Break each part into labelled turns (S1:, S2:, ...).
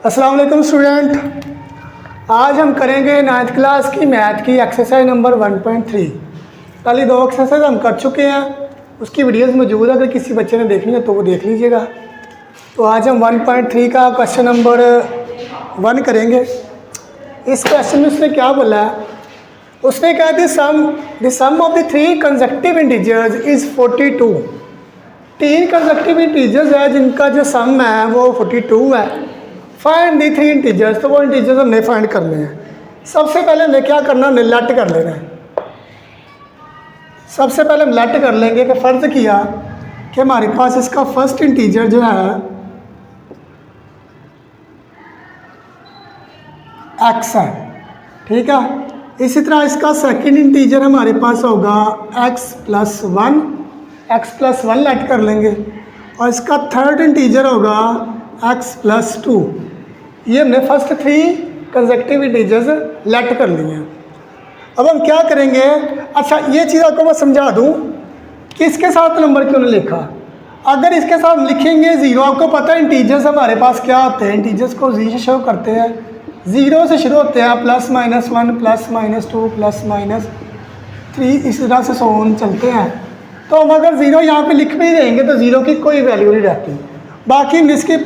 S1: अस्सलाम वालेकुम स्टूडेंट, आज हम करेंगे 9th क्लास की मैथ की एक्सरसाइज नंबर 1.3। पहले दो एक्सरसाइज हम कर चुके हैं, उसकी वीडियोस मौजूद है, अगर किसी बच्चे ने देखनी है तो वो देख लीजिएगा। तो आज हम 1.3 का क्वेश्चन नंबर 1 करेंगे। इस क्वेश्चन में उसने क्या बोला है, उसने कहा the sum of the 3 consecutive integers is 42। 3 consecutive integers है जिनका जो सम है वो 42 है। फाइंड दी 3 इंटीजर्स, तो वो इंटीजर्स हमने फाइंड करने हैं। सबसे पहले हमें क्या करना, हमने लेट कर लेना है। सबसे पहले हम लेट कर लेंगे कि फ़र्ज़ किया कि हमारे पास इसका फर्स्ट इंटीजर जो है x है, ठीक है। इसी तरह इसका सेकंड इंटीजर हमारे पास होगा x+1, x+1 लेट कर लेंगे, और इसका थर्ड इंटीजर होगा x+2। ये हमने फर्स्ट 3 कंसेक्यूटिव इंटीजर्स लेट कर लिए हैं। अब हम क्या करेंगे, अच्छा ये चीज़ आपको मैं समझा दूं कि इसके साथ नंबर क्यों नहीं लिखा। अगर इसके साथ लिखेंगे 0, आपको पता है इंटीजर्स हमारे पास क्या होते हैं, इंटीजर्स को 0 से शुरू करते हैं, 0 से शुरू होते हैं, +-1 +-2 +-3 इस तरह से सोन चलते हैं। तो हम अगर 0 यहाँ पे लिख भी देंगे तो 0 की कोई वैल्यू नहीं रहती। बाकी हम इसके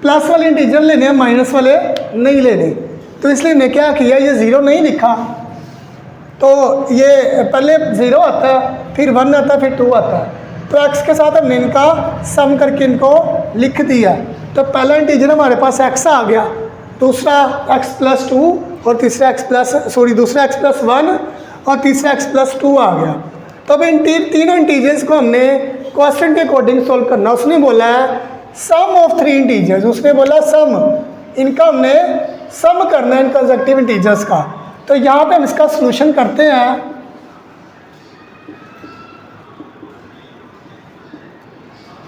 S1: प्लस वाले इंटीजर लेने हैं, माइनस वाले नहीं लेने। तो इसलिए मैं क्या किया, ये 0 नहीं लिखा, तो ये पहले 0 आता है, फिर 1 आता है, फिर 2 आता है। तो x के साथ हमने इनका सम करके इनको लिख दिया। तो पहला इंटीजर हमारे पास x आ गया, दूसरा x+2 और तीसरा दूसरा x+1 और तीसरा x+2 आ गया। तो अब इन तीनों इंटीजर्स को हमने क्वेश्चन के अकॉर्डिंग सोल्व करना। उसने बोला है सम ऑफ 3 इंटीजर्स, उसने बोला सम, इनका हमने सम करना है इन कंसेक्यूटिव इंटीजर्स का। तो यहाँ पे हम इसका सॉल्यूशन करते हैं।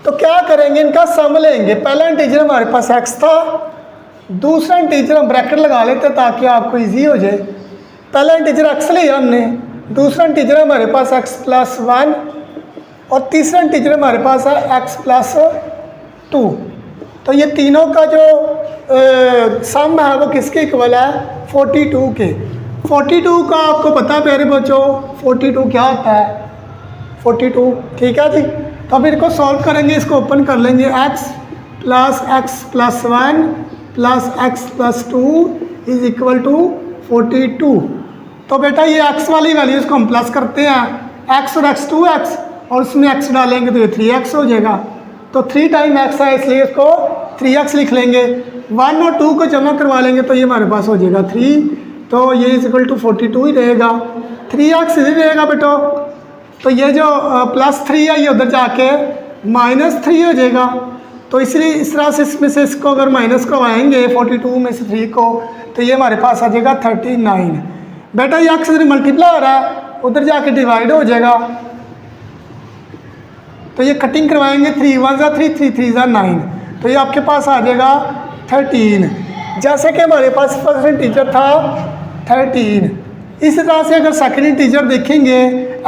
S1: तो क्या करेंगे, इनका सम लेंगे। पहला इंटीजर हमारे पास x था, दूसरा इंटीजर हम ब्रैकेट लगा लेते हैं ताकि आपको इजी हो जाए। पहला इंटीजर x लिया हमने, दूसरा इंटीजर हमारे पास x+1 और तीसरा इंटीजर हमारे पास है x+2। तो ये तीनों का जो सम है वो किसके इक्वल है, 42 के। 42 का आपको पता है प्यारे बच्चों, 42 क्या होता है, 42, ठीक है जी। तो अब इनको सॉल्व करेंगे, इसको ओपन कर लेंगे, x+x+1 +x+2 is equal to 42। तो बेटा ये x वाली वैल्यूज़ को हम प्लस करते हैं, x और x 2x, और उसमें x डालेंगे तो ये 3x हो जाएगा। तो 3 टाइम x है इसलिए इसको 3x लिख लेंगे। 1 और 2 को जमा करवा लेंगे तो ये हमारे पास हो जाएगा 3, तो ये इज इक्वल टू 42 ही रहेगा। 3x इधर रहेगा बेटो, तो ये जो +3 है ये उधर जाके -3 हो जाएगा। तो इसलिए इस तरह से इसमें से इसको अगर माइनस करवाएंगे 42 में से 3 को, तो ये हमारे पास आ जाएगा 39। बेटा ये x इधर मल्टीप्लाई हो रहा है, उधर जाके डिवाइड हो जाएगा। तो ये कटिंग करवाएंगे, 3 1 ज़ा 3, 3 3 ज़ा 9, तो ये आपके पास आ जाएगा 13। जैसे कि हमारे पास फर्स्ट इंटीजर था 13, इसी तरह से अगर सेकंड इंटीजर देखेंगे,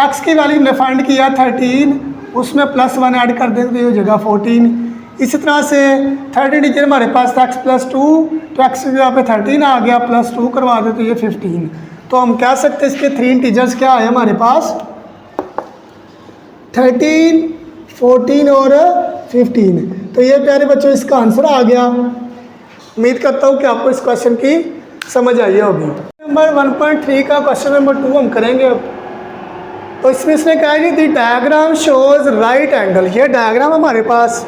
S1: x की वैल्यू हमने फाइंड किया 13, उसमें +1 ऐड कर देंगे तो हो जाएगा 14। इसी तरह से थर्ड इंटीजर हमारे पास था x+2, तो x की जगह पे 13 आ गया, +2 करवा दे तो ये 15। तो हम कह सकते हैं इसके 3 इंटीजर्स क्या है हमारे पास, 13, 14 और 15। तो ये प्यारे बच्चों इसका आंसर आ गया। उम्मीद करता हूँ कि आपको इस क्वेश्चन की समझ आई होगी। नंबर 1.3 का क्वेश्चन नंबर 2 हम करेंगे अब। तो इसमें इसने कहा कि the diagram shows right angle, ये डायग्राम हमारे पास,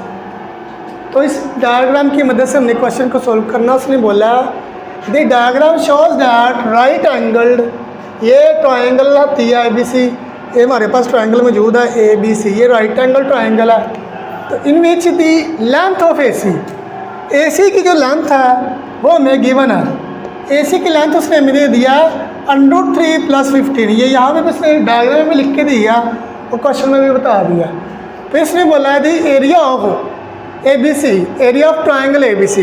S1: तो इस डायग्राम की मदद से हमने क्वेश्चन को सोल्व करना। उसने बोला the diagram shows that right angled, ये ट्राइंगल होती है ABC, ये हमारे पास ट्राइंगल मौजूद है ABC, ये राइट एंगल ट्राइंगल है। तो इन विच दी लेंथ ऑफ AC की जो लेंथ है वो हमें गिवन है। AC की लेंथ उसने हमें दे दिया √3 + 15, ये यहाँ पे उसने डायग्राम में लिख के दिया और क्वेश्चन में भी बता दिया। तो इसने बोला है the area of ABC, area of triangle ABC,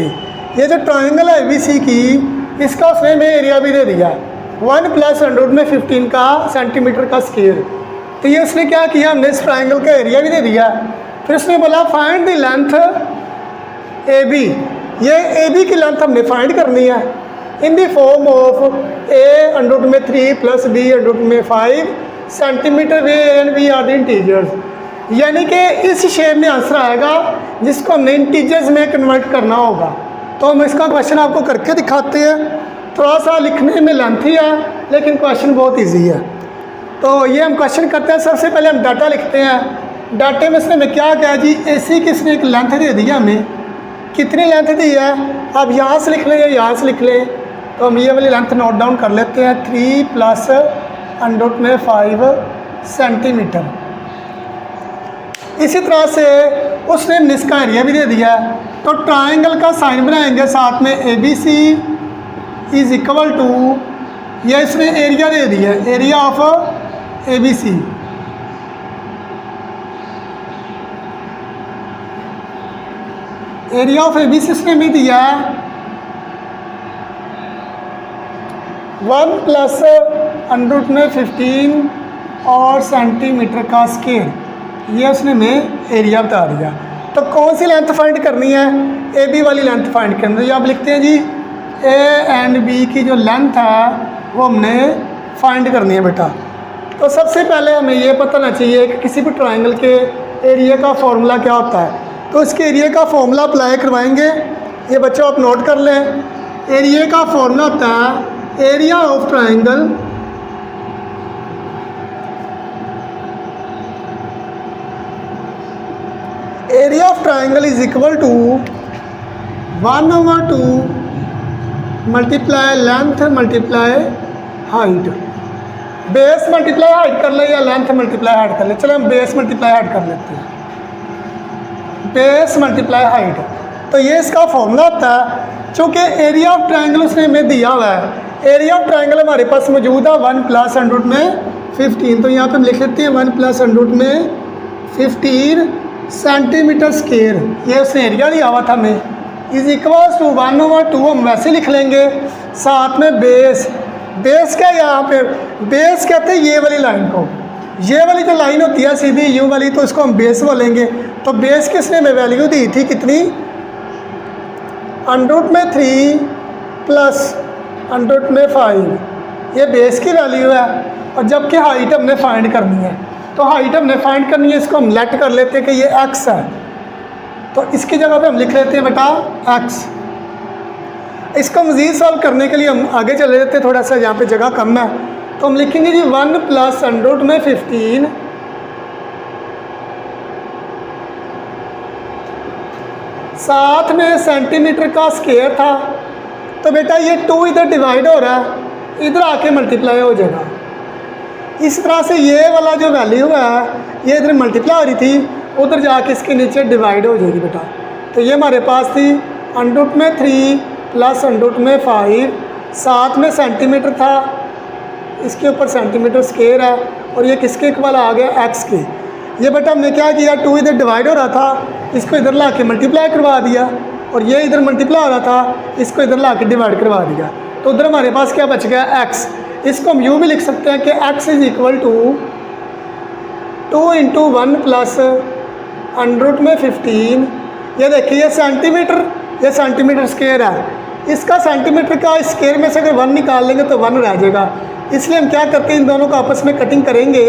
S1: ये जो ट्राइंगल है ABC की, इसका उसने हमें एरिया भी दे दिया 1 + √15 का सेंटीमीटर का स्क्वायर। तो ये उसने क्या किया, हमने इस ट्राइंगल का एरिया भी दे दिया। फिर उसने बोला find the length A B, ये ए बी की लेंथ हमने फाइंड करनी है in the form of A under root में 3 प्लस बी अंडर रूट में 5 centimetre where and B are the integers, यानी कि इस शेप में आंसर आएगा जिसको हमने इंटीजर्स में कन्वर्ट करना होगा। तो हम इसका क्वेश्चन आपको करके दिखाते हैं, थोड़ा सा लिखने में लेंथी है लेकिन क्वेश्चन बहुत ईजी है। तो ये हम क्वेश्चन करते हैं, सबसे पहले हम डाटा लिखते हैं। डाटे में इसने हमें क्या कहा जी, ए सी किसने एक लेंथ दे दी हमें, कितनी लेंथ दी है, आप यहाँ से लिख लें या यहाँ से लिख लें। तो हम ये वाली लेंथ नोट डाउन कर लेते हैं, 3 प्लस अंडर रूट में 5 सेंटीमीटर। इसी तरह से उसने हमने इसका एरिया भी दे दिया है, तो ट्राइंगल का साइन बनाएंगे साथ में A B C is equal to, ये इसने एरिया दे दिया है, area of A B C. Area of A B C इसने भी दिया है 1 प्लस अंडर रूट में 15 और सेंटीमीटर का स्केयर, ये उसने हमें एरिया बता दिया। तो कौन सी लेंथ फाइंड करनी है, ए बी वाली लेंथ फाइंड करनी है। आप लिखते हैं जी ए एंड बी की जो लेंथ है वो हमने फाइंड करनी है बेटा। तो सबसे पहले हमें ये पता होना चाहिए कि किसी भी ट्राइंगल के एरिया का फॉर्मूला क्या होता है। तो इसके एरिया का फॉर्मूला अप्लाई करवाएंगे, ये बच्चों आप नोट कर लें। एरिया का फॉर्मूला होता है area of triangle area of triangle is equal to 1/2 multiply length multiply height. Base multiply height कर ले या लेंथ मल्टीप्लाई हाइट कर ले, चलो हम बेस मल्टीप्लाई हाइट कर लेते हैं, बेस मल्टीप्लाई हाइट। तो ये इसका फॉर्मूला होता है, चूँकि एरिया ऑफ ट्राइंगल उसने हमें दिया हुआ है, एरिया ऑफ ट्राइंगल हमारे पास मौजूद है 1 प्लस अंडर रूट में 15। तो यहाँ पे हम लिख लेते हैं 1 प्लस अंडर रूट में 15 सेंटीमीटर स्क्वायर, ये उसने एरिया दिया हुआ था हमें, इज इक्वल्स टू 1/2 हम वैसे लिख लेंगे, साथ में बेस। बेस क्या, यहाँ पे बेस कहते हैं ये वाली लाइन को, ये वाली जो लाइन होती है सीधी यू वाली, तो इसको हम बेस बोलेंगे। तो बेस किसने हमें वैल्यू दी थी कितनी, अंडर रूट में 3 प्लस अंडर रूट में 5, ये बेस की वैल्यू है। और जबकि हाइट हमने फाइंड करनी है, तो हाइट हमने फाइंड करनी है, इसको हम लेट कर लेते हैं कि ये x है, तो इसकी जगह पे हम लिख लेते हैं बेटा x। इसको मज़ीद सॉल्व करने के लिए हम आगे चले जाते हैं, थोड़ा सा यहाँ पे जगह कम है, तो हम लिखेंगे जी 1 प्लस अंडर रूट में 15 साथ में सेंटीमीटर का स्क्वायर था। तो बेटा ये 2 इधर डिवाइड हो रहा है, इधर आके मल्टीप्लाई हो जाएगा। इस तरह से ये वाला जो वैल्यू है ये इधर मल्टीप्लाई हो रही थी, उधर जाके इसके नीचे डिवाइड हो जाएगी बेटा। तो ये हमारे पास थी अंडर रूट में 3 प्लस अंडर रूट में 5, साथ में सेंटीमीटर था, इसके ऊपर सेंटीमीटर स्क्वायर है, और ये किसके इक्वल आ गया x के। ये बेटा हमने क्या किया, 2 इधर डिवाइड हो रहा था, इसको इधर ला के मल्टीप्लाई करवा दिया, और ये इधर मल्टीप्लाई हो रहा था, इसको इधर ला के डिवाइड करवा दिया। तो उधर हमारे पास क्या बच गया x। इसको हम यूँ भी लिख सकते हैं कि x is equal to 2 × 1 plus under root में 15। ये देखिए ये सेंटीमीटर स्क्वायर है, इसका सेंटीमीटर का स्क्वायर में से अगर 1 निकाल लेंगे तो 1 रह जाएगा। इसलिए हम क्या करते हैं, इन दोनों को आपस में कटिंग करेंगे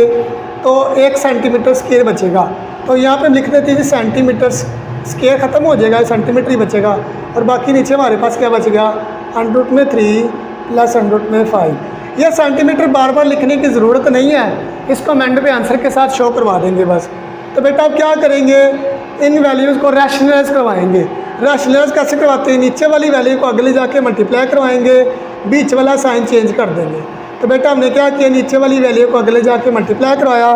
S1: तो 1 सेंटीमीटर स्क्वायर बचेगा। तो यहाँ पे हम लिख देते हैं कि सेंटीमीटर स्क्वायर ख़त्म हो जाएगा, सेंटीमीटर ही बचेगा, और बाकी नीचे हमारे पास क्या बच गया, अंडर रूट में 3 प्लस अंडर रूट में 5। यह सेंटीमीटर बार बार लिखने की ज़रूरत नहीं है, इसको हम एंड पे आंसर के साथ शो करवा देंगे बस। तो बेटा आप क्या करेंगे, इन वैल्यूज़ को रैशनलाइज करवाएंगे। रैशनलाइज कैसे करवाते हैं, नीचे वाली वैल्यू को अगले जाके मल्टीप्लाई करवाएंगे, बीच वाला साइन चेंज कर देंगे। तो बेटा हमने क्या किया, नीचे वाली वैल्यू को अगले जाके मल्टीप्लाई करवाया,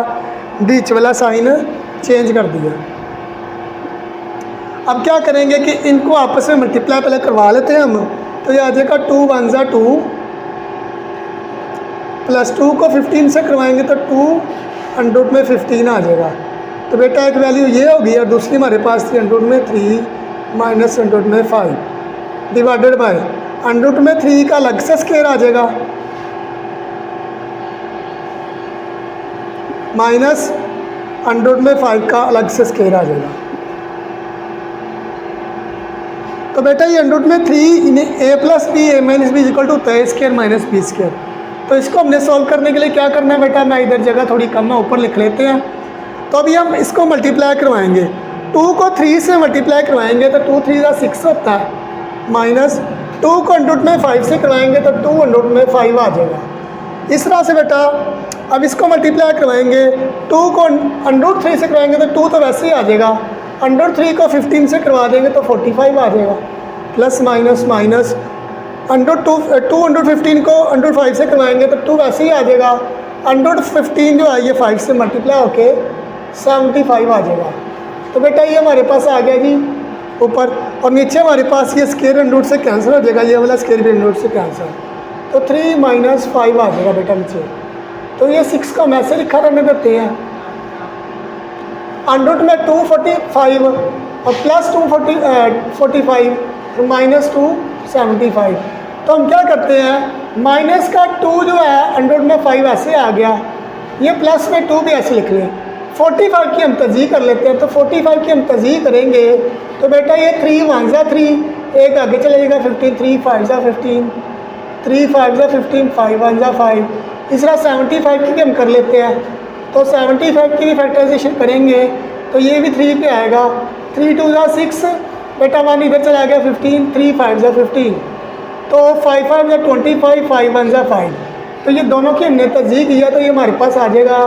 S1: बीच वाला साइन चेंज कर दिया। अब क्या करेंगे कि इनको आपस में मल्टीप्लाई पहले करवा लेते हैं हम। तो ये आ जाएगा 2 × 1 = 2 प्लस 2 को 15 से करवाएंगे तो 2 अंडर रूट में 15 आ जाएगा। तो बेटा एक वैल्यू ये होगी और दूसरी हमारे पास थी अंडर रूट में 3 माइनस अंडर रूट में 5 डिवाइडेड बाय अंडर रूट में 3 का अलग से स्क्वायर आ जाएगा माइनस अंडर रूट में 5 का अलग से स्क्वायर आ जाएगा। तो बेटा ये अंडर रूट में 3 a plus B A minus B equal to होता है a² माइनस बी स्क्वायर। तो इसको हमने सॉल्व करने के लिए क्या करना है बेटा, मैं इधर जगह थोड़ी कम है ऊपर लिख लेते हैं। तो अभी हम इसको मल्टीप्लाई करवाएंगे, 2 को 3 से मल्टीप्लाई करवाएंगे तो 2 3 6 होता है, माइनस 2 को अंडर रूट में 5 से करवाएंगे तो 2 अंडर रूट में 5 आ जाएगा। इस तरह से बेटा अब इसको मल्टीप्लाई करवाएंगे, 2 को अंडर रूट 3 से करवाएंगे तो 2 तो वैसे ही आ जाएगा, अंडर रूट 3 को 15 से करवा देंगे तो 45 आ जाएगा, plus minus minus under 2 under 15 को अंडर 5 से करवाएंगे तो 2 वैसे ही आ जाएगा, अंडर 15 जो है ये 5 से मल्टीप्लाई होके 75 आ जाएगा। तो बेटा ये हमारे पास आ गया जी ऊपर, और नीचे हमारे पास ये स्क्वायर अंडर रूट से कैंसिल हो जाएगा, ये वाला स्क्वायर भी अंडर रूट से कैंसिल, तो 3 माइनस 5 आ जाएगा बेटा नीचे। तो ये 6 का हम ऐसे लिखा रहने देते हैं, अंडर रूट में 245 और प्लस 245 माइनस 275। तो हम क्या करते हैं, माइनस का 2 जो है अंडर रूट में 5 ऐसे आ गया, ये प्लस में 2 भी ऐसे लिख लें, 45 की हम तजी कर लेते हैं। तो 45 की हम तजी करेंगे तो बेटा ये 3 1 जा 3, एक आगे चले जाएगा 15, 3 5 जा 15, 3 5 जा 15, 5 1 जा 5। इस तरह 75 की भी हम कर लेते हैं, तो 75 की भी फैक्टराइजेशन करेंगे तो ये भी 3 पे आएगा, 3 2 जा 6, बेटा 1 इधर चला गया 15, 3 5 जा 15, तो 5 5 जा 25, 5 1 जा 5। तो ये दोनों की हमने तजी किया तो ये हमारे पास आ जाएगा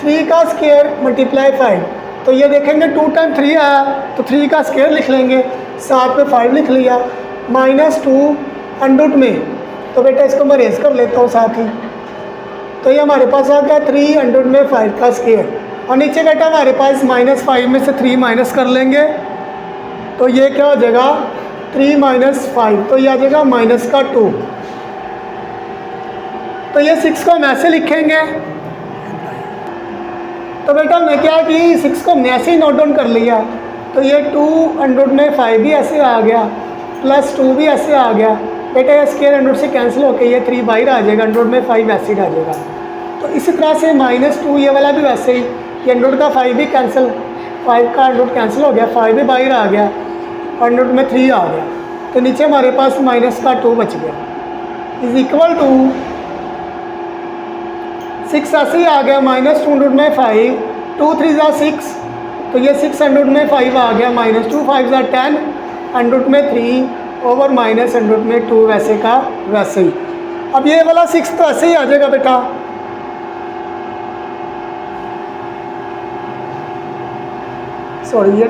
S1: 3 का स्क्वायर मल्टीप्लाई 5। तो ये देखेंगे 2 टाइम 3 आया तो 3 का स्क्वायर लिख लेंगे, साथ में 5 लिख लिया, माइनस 2 अंडर रूट में, तो बेटा इसको मैं रेज कर लेता हूँ साथ ही। तो ये हमारे पास आ गया 3 अंडर रूट में 5 का स्क्वायर, और नीचे बेटा हमारे पास माइनस 5 में से 3 माइनस कर लेंगे तो ये क्या हो जाएगा 3 माइनस 5, तो ये आ जाएगा माइनस का 2। तो ये 6 को हम ऐसे लिखेंगे, तो बेटा हमने क्या कि 6 को हमने ऐसे ही नोट डाउन कर लिया, तो ये 2 अंडर रूट में 5 भी ऐसे आ गया, प्लस 2 भी ऐसे आ गया, बेटा ये स्क्वायर अंडर रूट से कैंसिल होकर ये 3 बाहर आ जाएगा, अंडर रूट में 5 ऐसे ही आ जाएगा। तो इसी तरह से माइनस 2 ये वाला भी वैसे ही, ये अंडर रूट का 5 भी कैंसिल, 5 का अंडर रूट कैंसिल हो गया, 5 भी बाहर आ गया, अंडर रूट में 3 आ गया, तो नीचे हमारे पास माइनस का 2 बच गया, इज इक्वल टू 6 ऐसे ही आ गया, माइनस 2 अंडर रूट में 5, 2 3 जा 6, तो ये 6 अंडर रूट में 5 आ गया, माइनस 2 5 जा 10 अंडर रूट में 3 ओवर माइनस अंडर रूट में 2 वैसे का वैसे ही। अब ये वाला 6 तो ऐसे ही आ जाएगा बेटा, सॉरी ये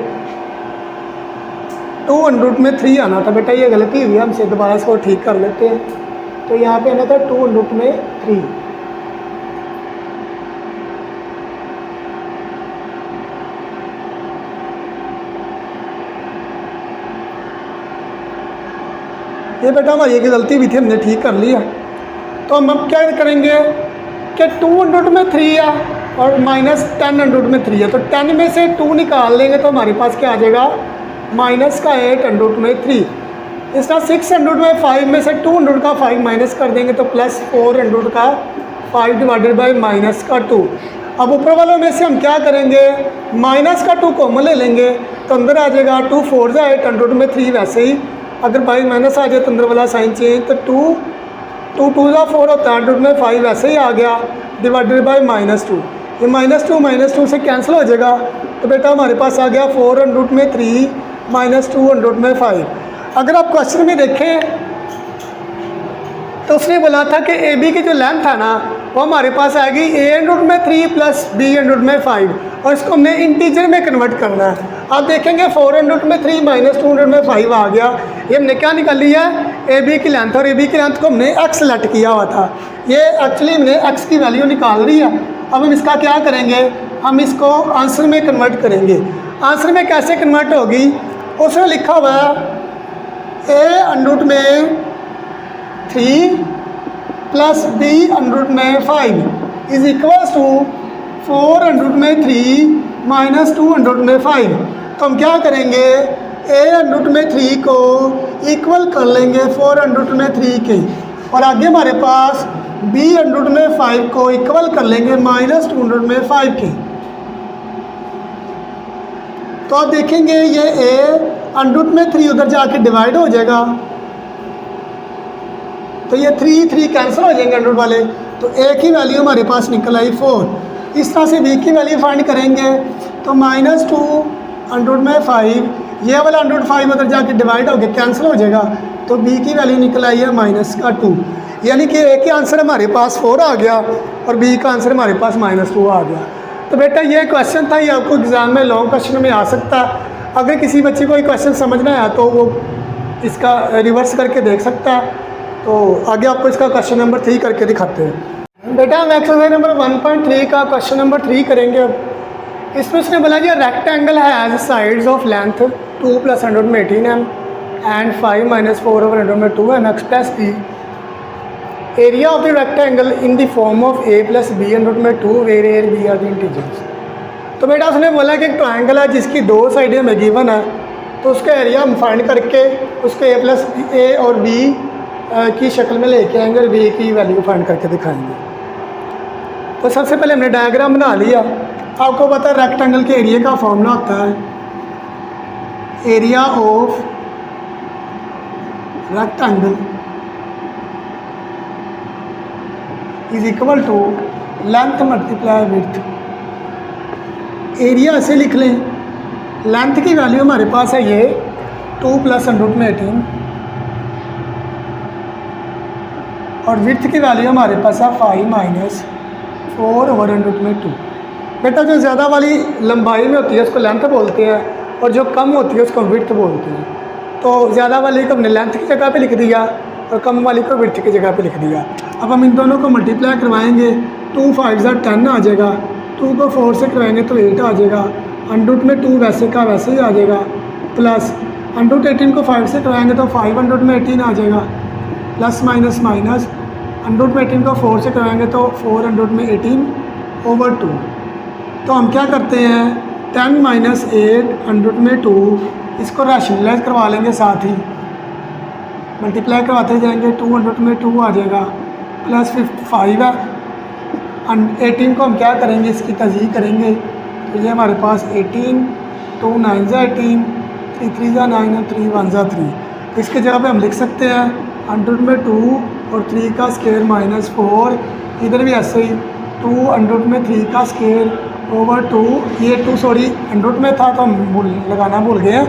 S1: 2 अंडर रूट में 3 आना था बेटा, ये गलती हुई, हमसे दोबारा इसको ठीक कर लेते हैं। तो यहाँ पे आना था 2 अंडर रूट में 3, ये बेटा हमारी एक गलती भी थी, हमने ठीक कर लिया। तो हम अब क्या करेंगे कि 2 अंडर रूट में 3 है और माइनस 10 अंडर रूट में 3 है, तो 10 में से 2 निकाल लेंगे तो हमारे पास क्या आ जाएगा माइनस का 8 अंडर रूट में 3। इस तरह 6 अंडर रूट में 5 में से 2 अंडर रूट का 5 माइनस कर देंगे तो प्लस 4 अंडर रूट का 5 डिवाइडेड बाई माइनस का 2। अब ऊपर वालों में से हम क्या करेंगे, माइनस का 2 कॉमन ले लेंगे तो अंदर आ जाएगा 2 4 जा 8 अंडर रूट में 3, वैसे ही अगर बाई माइनस आ जाए तो अंदर वाला साइन चेंज, तो 2 2 जा 4 होता है, अंडर रूट में 5 वैसे ही आ गया, डिवाइडेड बाई माइनस 2, ये माइनस 2 से कैंसिल हो जाएगा, तो बेटा हमारे पास आ गया 4 अंडर रूट में 3 माइनस 2 अंडर रूट में 5। अगर आप क्वेश्चन में देखें तो उसने बोला था कि ए बी की जो लेंथ है ना वो हमारे पास आएगी ए अंडर रूट में 3 प्लस बी अंडर रूट में 5, और इसको हमने इंटीजर में कन्वर्ट करना है। आप देखेंगे 4 अंडर रूट में 3 माइनस 2 अंडर रूट में 5 आ गया, ये हमने क्या निकाल लिया है ए बी की लेंथ, और ए बी की लेंथ को हमने एक्स सेलेक्ट किया हुआ था, ये एक्चुअली हमने एक्स की वैल्यू निकाल रही है। अब हम इसका क्या करेंगे, हम इसको आंसर में कन्वर्ट करेंगे। आंसर में कैसे कन्वर्ट होगी, उसमें लिखा हुआ है ए अंडर रूट में 3 प्लस बी अंडर रूट में 5 is equals to 4 under root में 3 माइनस 2 अंडर रूट में 5। तो हम क्या करेंगे, ए अंडर रूट में 3 को इक्वल कर लेंगे 4 अंडर रूट में 3 के, और आगे हमारे पास बी अंडर रूट में 5 को इक्वल कर लेंगे माइनस 2 अंडर रूट में 5 के। तो आप देखेंगे ये ए अंडर में 3 उधर जाके डिवाइड हो जाएगा, तो ये 3 कैंसिल हो जाएंगे अंडर वाले, तो ए की वैल्यू हमारे पास निकल आई 4। इस तरह से बी की वैल्यू फाइंड करेंगे तो -2 अंडर में 5, ये वाला अंडर 5 उधर जाके डिवाइड हो गया कैंसिल हो जाएगा, तो बी की वैल्यू निकल आई है -2, यानी कि ए का आंसर हमारे पास 4 आ गया और बी का आंसर हमारे पास -2 आ गया। तो बेटा ये क्वेश्चन था, ये आपको एग्ज़ाम में लॉन्ग क्वेश्चन में आ सकता है। अगर किसी बच्चे को ये क्वेश्चन समझना है तो वो इसका रिवर्स करके देख सकता है। तो आगे आपको इसका क्वेश्चन नंबर 3 करके दिखाते हैं। बेटा हम एक्सरसाइज नंबर 1.3 का क्वेश्चन नंबर 3 करेंगे। अब इसमें उसने बोला कि rectangle has sides of length 2 + 118 m and 5 - 4 / 102 m x + b। Area of the rectangle in the form of a + b / 2 where a b are the integers. तो बेटा उसने बोला कि एक ट्रायंगल है जिसकी 2 साइडें हमें गिवन है, तो उसका एरिया हम फाइंड करके उसको a और b की शक्ल में लेके आएंगे और b की वैल्यू फाइंड करके दिखाएंगे। तो सबसे पहले हमने डायग्राम बना लिया। आपको पता है रेक्टेंगल के एरिया का फॉर्मूला होता है area of rectangle is equal to length multiply width. Area ऐसे लिख लें, लेंथ की वैल्यू हमारे पास है ये 2 + 118 और विड्थ की वैल्यू हमारे पास है 5 - 4 / 102। बेटा जो ज़्यादा वाली लंबाई में होती है उसको लेंथ बोलते हैं और जो कम होती है उसको विड्थ बोलते हैं। तो ज़्यादा वाली को हमने लेंथ की जगह पे लिख दिया और कम वाली को विड्थ की जगह पे लिख दिया। अब हम इन दोनों को मल्टीप्लाई करवाएंगे, 2 × 5 = 10 आ जाएगा, 2 को 4 से करवाएंगे तो 8 आ जाएगा, अंडर में 2 वैसे का वैसे ही आ जाएगा, प्लस अंडर 18 को 5 से करवाएंगे तो 5 अंडर में 18 आ जाएगा, प्लस माइनस माइनस अंडर में 18 को 4 से करवाएंगे तो 4 अंडर में 18/2। तो हम क्या करते हैं 10 - 8 अंडर में 2, इसको रैशनलाइज करवा लेंगे, साथ ही मल्टीप्लाई करवाते जाएंगे, 2 अंडर में 2 आ जाएगा, प्लस 5 है, 18 को हम क्या करेंगे इसकी तज़हीक करेंगे, तो ये हमारे पास 18, 2 × 9 = 18, 3 × 3 = 9 और 3 × 1 = 3। तो इसके जगह पे हम लिख सकते हैं अंडर में 2 और 3 का स्क्वायर -4, इधर भी ऐसे ही 2 अंडर में 3 का स्क्वायर /2, ये 2 सॉरी अंडर में था तो हम लगाना भूल गए हैं,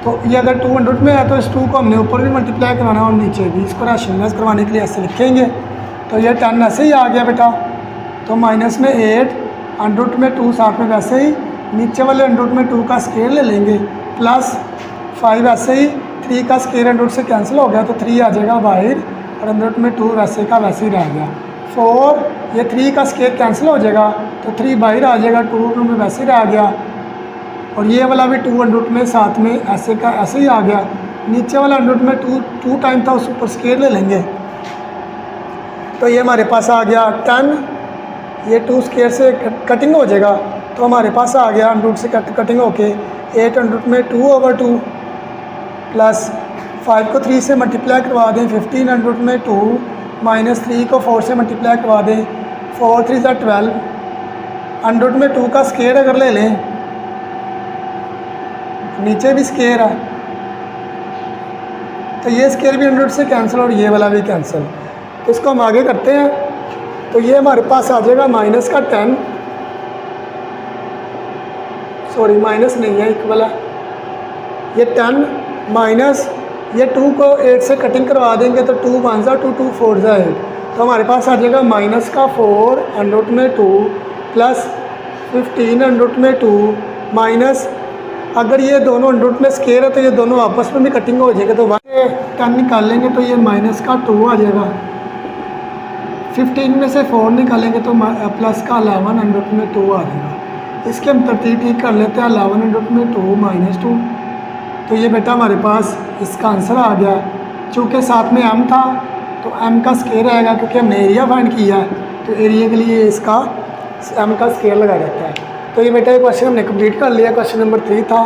S1: तो ये अगर 2 अंडर में है तो इस 2 को हमने ऊपर भी मल्टीप्लाई करवाना और नीचे भी, इसको रैशनलाइज करवाने के लिए ऐसे लिखेंगे। तो ये 10 ऐसे ही आ गया बेटा, तो माइनस में 8 अंडर में 2 साथ में वैसे ही, नीचे वाले अंडर में 2 का स्क्वायर ले लेंगे, प्लस 5 ऐसे ही, 3 का स्क्वायर अंडर से कैंसिल हो गया तो 3 आ जाएगा बाहर और अंडर में 2 वैसे का वैसे ही रह गया, 4 ये 3 का स्क्वायर कैंसिल हो जाएगा तो 3 बाहर आ जाएगा, 2 अंडर में वैसे ही रह गया और ये वाला भी 2 अंडर में साथ में ऐसे का ऐसे ही आ गया, नीचे वाला अंडर में 2 टाइम था उस ऊपर स्क्वायर ले लेंगे, तो ये हमारे पास आ गया 10, ये 2 स्क्वायर से कटिंग हो जाएगा तो हमारे पास आ गया अंडर से कटिंग होके 8 अंडर में 2/2, प्लस 5 को 3 से मल्टीप्लाई करवा दें 15 अंडर में 2, माइनस 3 को 4 से मल्टीप्लाई करवा दें 4 × 3 = 12, अंडर में 2 का स्क्वायर अगर ले लें, नीचे भी स्क्वायर है तो ये स्क्वायर भी अंडर से कैंसिल और ये वाला भी कैंसिल, तो इसको हम आगे करते हैं। तो ये हमारे पास आ जाएगा -10, सॉरी माइनस नहीं है इक्वल है, ये 10 माइनस ये 2 को 8 से कटिंग करवा देंगे तो 2 × 1 = 2, 2 × 4 = 8, तो हमारे पास आ जाएगा -4 अंडर में 2 प्लस 15 अंडर में 2 माइनस, अगर ये दोनों अंडर में स्क्वायर है तो ये दोनों आपस में भी कटिंग हो जाएगा, तो 10 निकाल लेंगे तो ये -2 आ जाएगा, 15 में से 4 निकालेंगे तो प्लस का 11 अंडर में 2 आ जाएगा। इसके हम तरतीब ठीक कर लेते हैं, 11 अंडर में 2 -2, तो ये बेटा हमारे पास इसका आंसर आ गया। चूँकि साथ में m था तो m का स्क्वायर आएगा, क्योंकि हमने एरिया फाइंड किया है तो एरिया के लिए इसका m का स्क्वायर लगा रहता है। तो ये बेटा ये क्वेश्चन हमने कंप्लीट कर लिया। क्वेश्चन नंबर 3 था,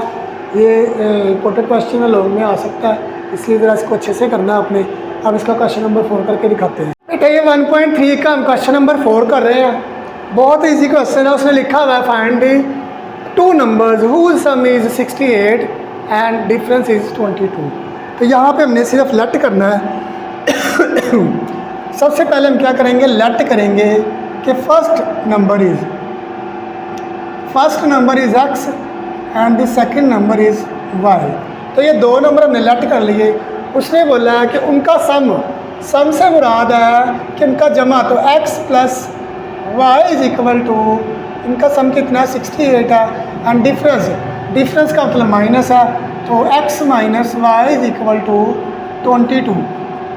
S1: ये इंपॉर्टेंट क्वेश्चन है, लॉन्ग में आ सकता है, इसलिए ज़रा इसको अच्छे से करना है आपने। अब इसका क्वेश्चन नंबर 4 करके दिखाते हैं। बेटा ये 1.3 का हम क्वेश्चन नंबर 4 कर रहे हैं। बहुत ईजी क्वेश्चन है, उसने लिखा हुआ है find the two numbers whose some is 68 and difference is 22। तो यहाँ पे हमने सिर्फ लेट करना है। सबसे पहले हम क्या करेंगे, लेट करेंगे कि first number is x and the second number is y। तो ये दो नंबर हमने लेट कर लिए। उसने बोला है कि उनका सम से मुराद है कि उनका जमा, तो x plus Y is equal to, इनका सम कितना है 68 है, एंड डिफरेंस का मतलब माइनस है, तो x minus Y is equal to 22।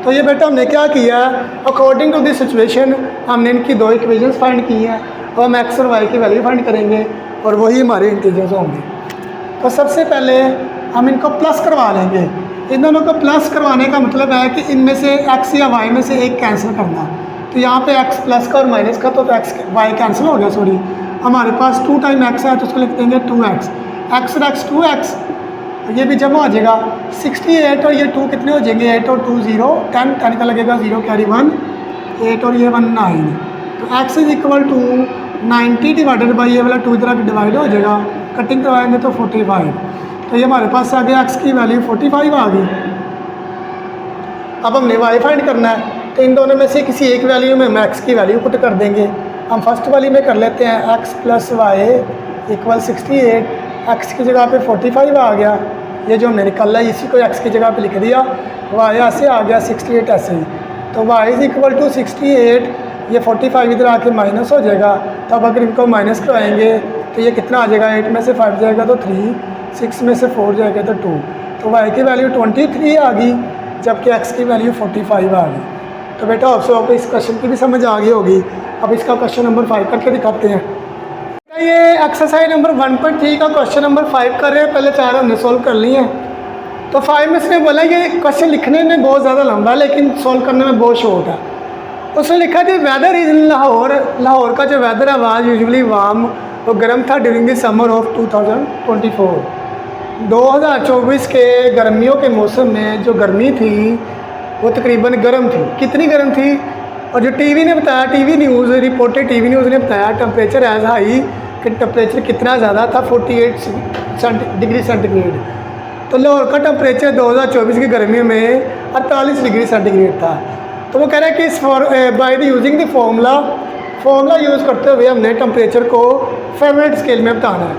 S1: तो ये बेटा हमने क्या किया है, अकॉर्डिंग टू दिस सिचुएशन हमने इनकी दो इक्वेशंस फाइंड की हैं और हम x और y की वैल्यू फाइंड करेंगे और वही हमारे इंटीजर्स होंगे। तो सबसे पहले हम इनको प्लस करवा लेंगे। इन दोनों को प्लस करवाने का मतलब है कि इनमें से x या y में से एक कैंसिल करना। तो यहाँ पे x प्लस का और माइनस का, तो x y कैंसिल हो गया, सॉरी। हमारे पास 2 टाइम x है तो उसको लिख देंगे 2x, x और x 2x, ये भी जमा हो जाएगा 68 और ये 2 कितने हो जाएंगे, 8 और 2 0, 10 का लगेगा 0 कैरी 1, 8 और ये 1 9। तो x is equal to 90 divided by ये वाला 2 इधर डिवाइड हो जाएगा, कटिंग करवाएंगे तो 45। तो ये हमारे पास आ गया x की वैल्यू 45 आ गई। अब हमने y फाइंड करना है, तो इन दोनों में से किसी एक वैल्यू में हम x की वैल्यू पुट कर देंगे। हम फर्स्ट वाली में कर लेते हैं x plus y equal 68, x की जगह पे 45 आ गया, ये जो हमने निकाला है इसी को x की जगह पे लिख दिया, y ऐसे आ गया 68 ऐसे ही। तो y इज़ इक्वल टू 68, ये 45 इधर आके माइनस हो जाएगा। तब अगर इनको माइनस करवाएंगे तो ये कितना आ जाएगा, 8 में से 5 जाएगा तो 3, 6 में से 4 जाएगा तो 2। तो y की वैल्यू 23 आ गई, जबकि x की वैल्यू 45 आ गई। तो बेटा आपको इस क्वेश्चन की भी समझ आ गई होगी। अब इसका क्वेश्चन नंबर 5 करके दिखाते हैं। ये एक्सरसाइज नंबर 1.3 का क्वेश्चन नंबर 5 कर रहे हैं। पहले 4 हमने सोल्व कर लिए हैं। तो 5 में इसने बोला ये क्वेश्चन लिखने में बहुत ज़्यादा लंबा है लेकिन सोल्व करने में बहुत शॉर्ट है। उसने लिखा कि वेदर इज लाहौर का जो वेदर है वाज यूजुअली वार्म, वो गर्म था ड्यूरिंग द समर ऑफ 2024। 2024 के गर्मियों के मौसम में जो गर्मी थी वो तकरीबन गर्म थी। कितनी गर्म थी? और जो टीवी ने बताया, टीवी न्यूज़ ने बताया टेम्परेचर एज हाई, कि टेम्परेचर कितना ज़्यादा था 48 डिग्री सेंटीग्रेड। तो लाहौर का टेम्परेचर 2024 की गर्मियों में 48 डिग्री सेंटीग्रेड था। तो वो कह रहे हैं कि इस by the using the formula use करते हुए हमने टेम्परेचर को फ़ारेनहाइट स्केल में बताना है।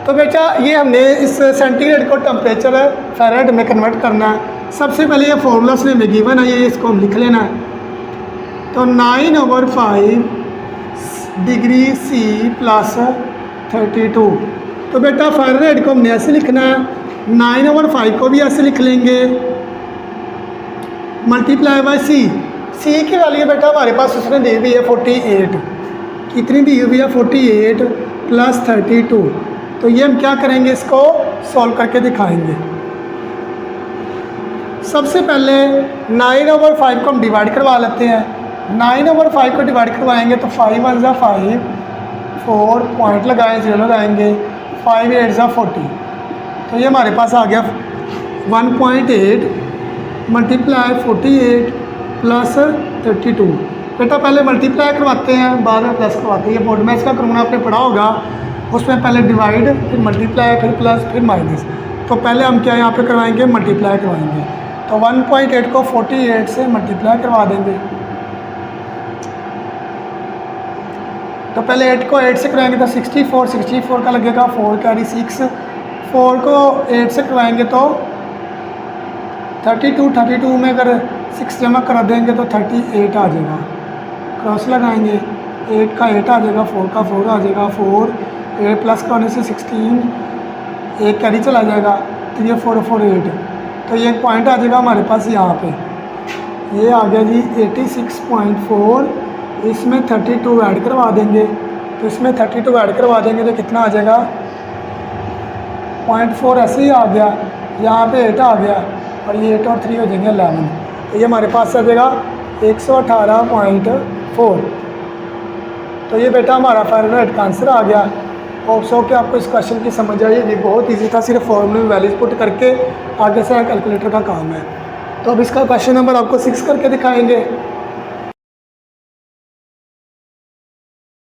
S1: तो बेटा ये हमने इस सेंटीग्रेड को टेम्परेचर फ़ारेनहाइट में कन्वर्ट करना है। सबसे पहले ये फॉर्मूला उसने में गिवन है, ये इसको हम लिख लेना है। तो 9/5 डिग्री C प्लस 32। तो बेटा फ़ारेनहाइट को हमने ऐसे लिखना है, 9/5 को भी ऐसे लिख लेंगे, मल्टीप्लाई बाय C की वैल्यू बेटा हमारे पास उसने दी हुई है 48। कितनी दी हुई है? 48 प्लस 32। तो ये हम क्या करेंगे, इसको सॉल्व करके दिखाएंगे। सबसे पहले 9/5 को हम डिवाइड करवा लेते हैं। 9/5 को डिवाइड करवाएंगे तो 5 1 ज़ा 5, 4 पॉइंट लगाए 0 लगाएंगे, 5 8 ज़ा 40। तो ये हमारे पास आ गया 1.8 मल्टीप्लाई 48 प्लस 32। बेटा पहले मल्टीप्लाई करवाते हैं, बाद में प्लस करवाते हैं। ये बोर्ड में इसका कानून आपने पढ़ा होगा, उसमें पहले डिवाइड, फिर मल्टीप्लाई, फिर प्लस, फिर माइनस। तो पहले हम क्या यहाँ पे करवाएंगे, मल्टीप्लाई करवाएंगे। तो 1.8 को 48 से मल्टीप्लाई करवा देंगे। तो पहले 8 को 8 से करवाएंगे तो 64 का लगेगा 4 कैरी 6, 4 को 8 से करवाएंगे तो 32 में अगर 6 जमा करा देंगे तो 38 आ जाएगा। क्रॉस लगाएंगे, 8 का 8 आ जाएगा, 4 का 4 आ जाएगा, 4 8 प्लस का होने से 16, 1 कैरी चला जाएगा, 3 4 4 8। तो ये एक पॉइंट आ जाएगा हमारे पास यहाँ पे, ये आ गया जी 86.4। इसमें 32 ऐड करवा देंगे, तो इसमें 32 ऐड करवा देंगे तो कितना आ जाएगा, 0.4 ऐसे ही आ गया। यहाँ पे 8 आ गया और ये 8 और 3 हो जाएंगे 11। तो ये हमारे पास आ जाएगा 118.4। तो ये बेटा हमारा फ़ारेनहाइट का आंसर आ गया। होप सो कि आपको इस क्वेश्चन की समझ आई। ये बहुत इजी था, सिर्फ फॉर्मूले में वैल्यूज पुट करके आगे से कैलकुलेटर का काम है। तो अब इसका क्वेश्चन नंबर आपको 6 करके दिखाएंगे।